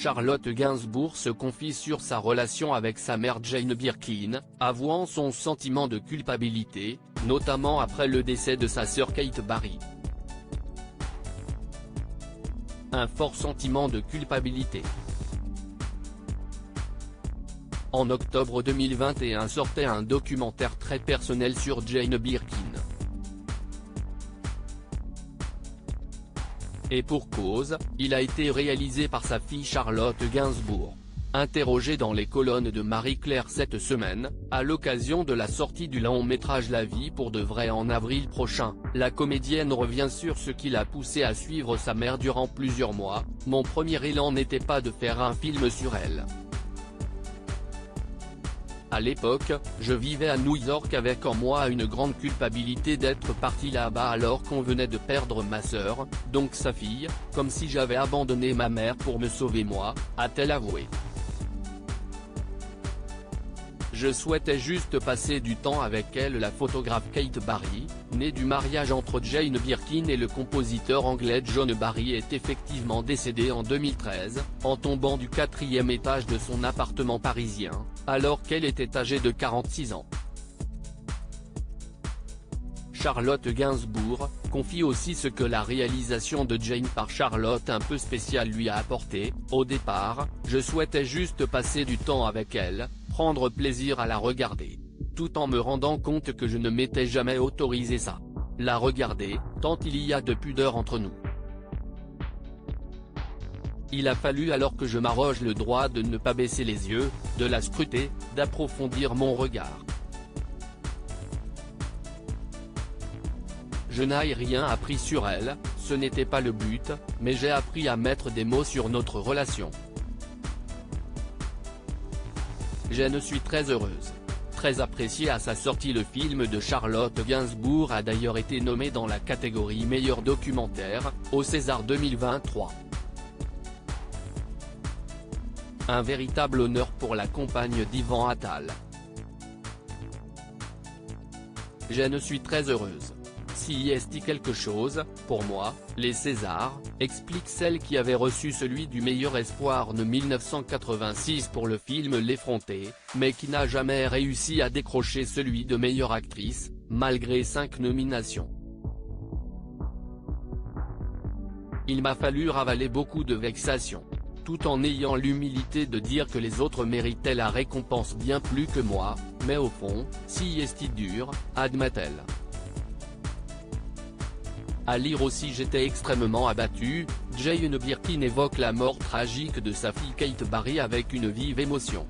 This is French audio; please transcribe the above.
Charlotte Gainsbourg se confie sur sa relation avec sa mère Jane Birkin, avouant son sentiment de culpabilité, notamment après le décès de sa sœur Kate Barry. Un fort sentiment de culpabilité. En octobre 2021 sortait un documentaire très personnel sur Jane Birkin. Et pour cause, il a été réalisé par sa fille Charlotte Gainsbourg. Interrogée dans les colonnes de Marie-Claire cette semaine, à l'occasion de la sortie du long-métrage La vie pour de vrai en avril prochain, la comédienne revient sur ce qui l'a poussée à suivre sa mère durant plusieurs mois. « Mon premier élan n'était pas de faire un film sur elle. À l'époque, je vivais à New York avec en moi une grande culpabilité d'être parti là-bas alors qu'on venait de perdre ma sœur, donc sa fille, comme si j'avais abandonné ma mère pour me sauver moi », a-t-elle avoué. Je souhaitais juste passer du temps avec elle. La photographe Kate Barry, née du mariage entre Jane Birkin et le compositeur anglais John Barry, est effectivement décédée en 2013, en tombant du 4e étage de son appartement parisien, alors qu'elle était âgée de 46 ans. Charlotte Gainsbourg confie aussi ce que la réalisation de Jane par Charlotte un peu spéciale lui a apporté. « Au départ, je souhaitais juste passer du temps avec elle, prendre plaisir à la regarder. Tout en me rendant compte que je ne m'étais jamais autorisé ça. La regarder, tant il y a de pudeur entre nous. Il a fallu alors que je m'arroge le droit de ne pas baisser les yeux, de la scruter, d'approfondir mon regard. Je n'ai rien appris sur elle, ce n'était pas le but, mais j'ai appris à mettre des mots sur notre relation. Je suis très heureuse. » Très apprécié à sa sortie, le film de Charlotte Gainsbourg a d'ailleurs été nommé dans la catégorie meilleur documentaire, au César 2023. Un véritable honneur pour la compagne d'Ivan Attal. Je suis très heureuse. Si est quelque chose, pour moi, les Césars, explique celle qui avait reçu celui du meilleur espoir en 1986 pour le film L'Effronté, mais qui n'a jamais réussi à décrocher celui de meilleure actrice, malgré 5 nominations. Il m'a fallu ravaler beaucoup de vexations, tout en ayant l'humilité de dire que les autres méritaient la récompense bien plus que moi, mais au fond, si est dur, admet-elle. À lire aussi j'étais extrêmement abattue. Jane Birkin évoque la mort tragique de sa fille Kate Barry avec une vive émotion.